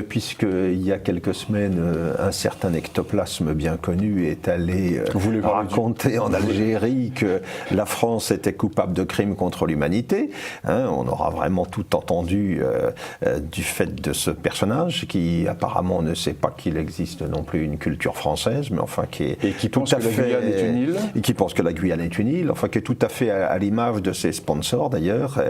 Puisqu'il y a quelques semaines, un certain ectoplasme bien connu est allé raconter en Algérie que la France était coupable de crimes contre l'humanité. On aura vraiment tout entendu du fait de ce personnage qui apparemment ne sait pas qu'il existe non plus une culture française, mais enfin qui est et qui pense que la Guyane est une île. Et qui pense que la Guyane est une île, enfin qui est tout à fait à l'image de ses sponsors d'ailleurs.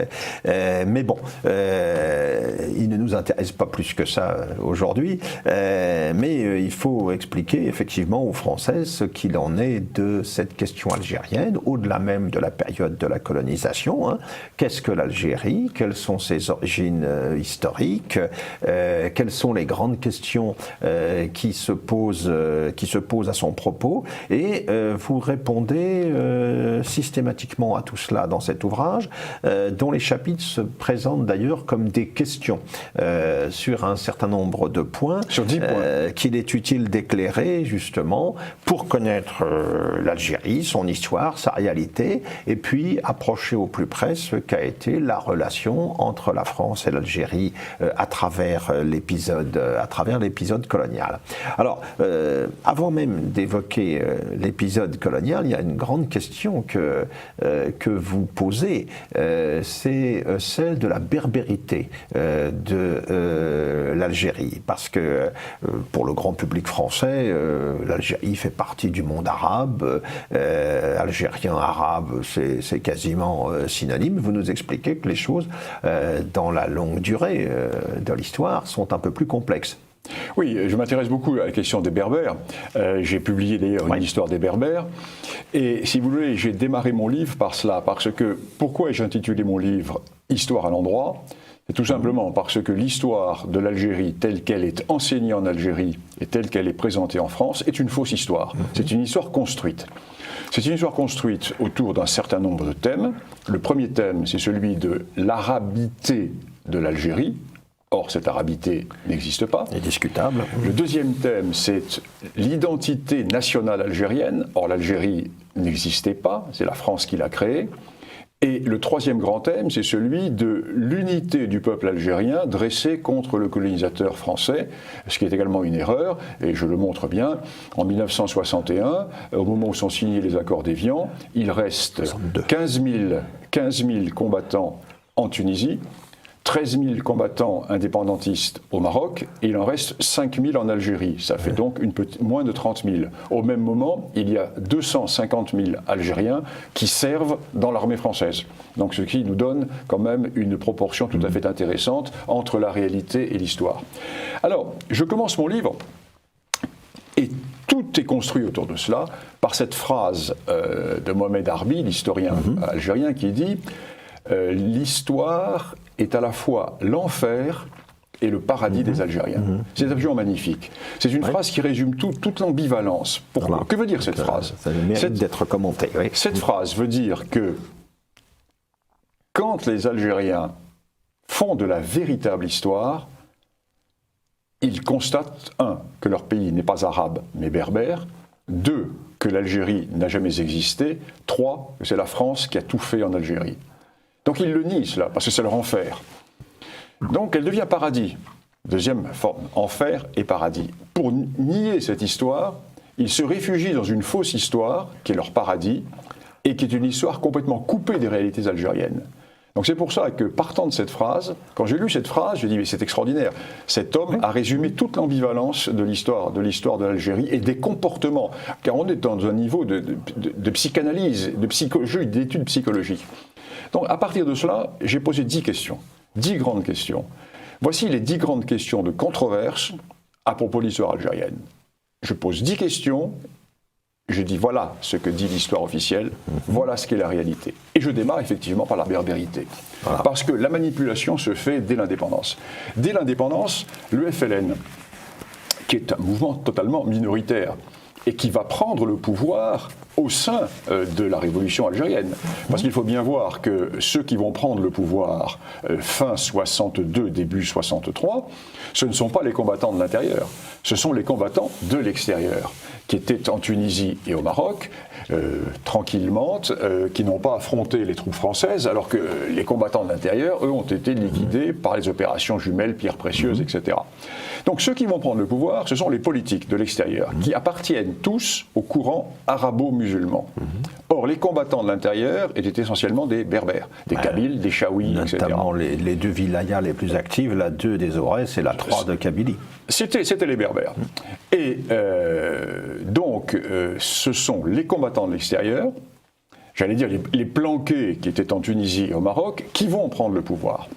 Mais bon, il ne nous intéresse pas plus que ça aujourd'hui, mais il faut expliquer effectivement aux Français ce qu'il en est de cette question algérienne, au-delà même de la période de la colonisation. Qu'est-ce que l'Algérie? Quelles sont ses origines historiques? Quelles sont les grandes questions qui se posent à son propos? Et vous répondez systématiquement à tout cela dans cet ouvrage, dont les chapitres se présentent d'ailleurs comme des questions sur un certain nombre de points, sur 10 points. Qu'il est utile d'éclairer justement pour connaître l'Algérie, son histoire, sa réalité, et puis approcher au plus près ce qu'a été la relation entre la France et l'Algérie à travers l'épisode colonial. Alors, avant même d'évoquer l'épisode colonial, il y a une grande question que vous posez, c'est celle de la berbérité de l'Algérie. Parce que pour le grand public français, l'Algérie fait partie du monde arabe, algérien, arabe, c'est quasiment synonyme. Vous nous expliquez que les choses, dans la longue durée de l'histoire, sont un peu plus complexes. Oui, je m'intéresse beaucoup à la question des Berbères. J'ai publié d'ailleurs une histoire des Berbères. Et si vous voulez, j'ai démarré mon livre par cela. Parce que, pourquoi ai-je intitulé mon livre « Histoire à l'endroit » ? C'est tout simplement parce que l'histoire de l'Algérie telle qu'elle est enseignée en Algérie et telle qu'elle est présentée en France est une fausse histoire. C'est une histoire construite. C'est une histoire construite autour d'un certain nombre de thèmes. Le premier thème, c'est celui de l'arabité de l'Algérie. Or, cette arabité n'existe pas. Indiscutable. Le deuxième thème, c'est l'identité nationale algérienne. Or, l'Algérie n'existait pas, c'est la France qui l'a créée. Et le troisième grand thème, c'est celui de l'unité du peuple algérien dressé contre le colonisateur français, ce qui est également une erreur, et je le montre bien. En 1961, au moment où sont signés les accords d'Évian, il reste 15 000 combattants en Tunisie, 13 000 combattants indépendantistes au Maroc, et il en reste 5 000 en Algérie. Ça fait donc moins de 30 000. Au même moment, il y a 250 000 Algériens qui servent dans l'armée française. Donc ce qui nous donne quand même une proportion tout à fait intéressante entre la réalité et l'histoire. Alors, je commence mon livre, et tout est construit autour de cela, par cette phrase de Mohamed Harbi, l'historien algérien, qui dit « L'histoire est à la fois l'enfer et le paradis des Algériens ». C'est absolument magnifique. C'est une phrase qui résume toute l'ambivalence. Pourquoi ? Que veut dire cette phrase ? Ça mérite d'être commenté. Oui. Cette phrase veut dire que quand les Algériens font de la véritable histoire, ils constatent, 1, que leur pays n'est pas arabe mais berbère, 2, que l'Algérie n'a jamais existé, 3, que c'est la France qui a tout fait en Algérie. Donc ils le nient cela, parce que c'est leur enfer. Donc elle devient paradis. Deuxième forme, enfer et paradis. Pour nier cette histoire, ils se réfugient dans une fausse histoire, qui est leur paradis, et qui est une histoire complètement coupée des réalités algériennes. Donc c'est pour ça que, partant de cette phrase, quand j'ai lu cette phrase, je dis mais c'est extraordinaire. Cet homme a résumé toute l'ambivalence de l'histoire de l'Algérie et des comportements, car on est dans un niveau de psychanalyse, de psychologie, d'études psychologiques. Donc à partir de cela, j'ai posé 10 questions, 10 grandes questions. Voici les 10 grandes questions de controverse à propos de l'histoire algérienne. Je pose 10 questions, je dis voilà ce que dit l'histoire officielle, voilà ce qu'est la réalité. Et je démarre effectivement par la berbérité. Voilà. Parce que la manipulation se fait dès l'indépendance. Dès l'indépendance, le FLN, qui est un mouvement totalement minoritaire, et qui va prendre le pouvoir au sein de la révolution algérienne. Parce qu'il faut bien voir que ceux qui vont prendre le pouvoir fin 62, début 63, ce ne sont pas les combattants de l'intérieur, ce sont les combattants de l'extérieur, qui étaient en Tunisie et au Maroc, tranquillement, qui n'ont pas affronté les troupes françaises, alors que les combattants de l'intérieur, eux, ont été liquidés par les opérations jumelles, pierres précieuses, etc. Donc ceux qui vont prendre le pouvoir, ce sont les politiques de l'extérieur, qui appartiennent tous au courant arabo-musulman. Or, les combattants de l'intérieur étaient essentiellement des berbères, des kabyles, des chaouis, etc. Notamment les deux wilayas les plus actives, la 2 des Aurès et la 3 de Kabylie. C'était les berbères. Et donc, ce sont les combattants de l'extérieur, j'allais dire les planqués qui étaient en Tunisie et au Maroc, qui vont prendre le pouvoir.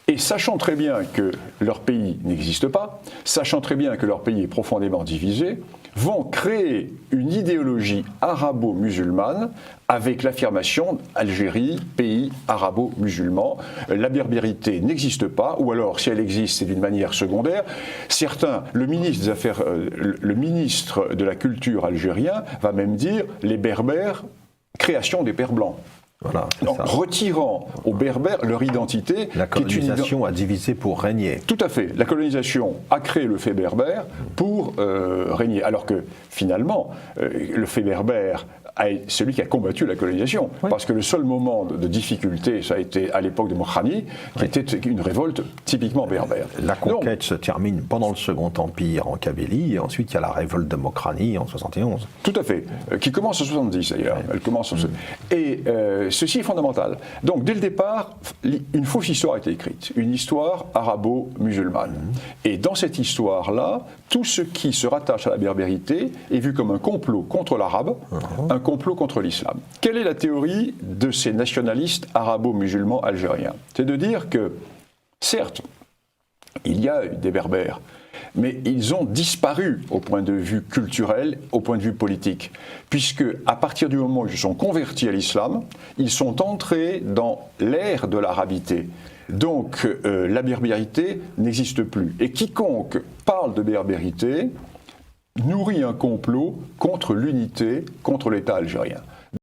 Et sachant très bien que leur pays n'existe pas, sachant très bien que leur pays est profondément divisé, vont créer une idéologie arabo-musulmane avec l'affirmation Algérie, pays arabo-musulman. La berbérité n'existe pas, ou alors si elle existe, c'est d'une manière secondaire. Certains, le ministre de la culture algérien va même dire les berbères, création des pères blancs. Voilà, donc, retirant aux Berbères leur identité. La colonisation a divisé pour régner. Tout à fait. La colonisation a créé le fait berbère pour régner. Alors que finalement, le fait berbère est celui qui a combattu la colonisation. Oui. Parce que le seul moment de difficulté, ça a été à l'époque de Mokhrani, qui était une révolte typiquement berbère. La conquête se termine pendant le Second Empire en Kabylie, et ensuite il y a la révolte de Mokhrani en 71. Tout à fait. Qui commence en 70 d'ailleurs. Elle commence en... Et ceci est fondamental. Donc dès le départ, une fausse histoire a été écrite. Une histoire arabo-musulmane. Et dans cette histoire-là, tout ce qui se rattache à la berbérité est vu comme un complot contre l'arabe, un complot contre l'islam. Quelle est la théorie de ces nationalistes arabo-musulmans algériens? C'est de dire que, certes, il y a des berbères, mais ils ont disparu au point de vue culturel, au point de vue politique, puisque à partir du moment où ils se sont convertis à l'islam, ils sont entrés dans l'ère de l'arabité. Donc la berbérité n'existe plus. Et quiconque parle de berbérité nourrit un complot contre l'unité, contre l'État algérien.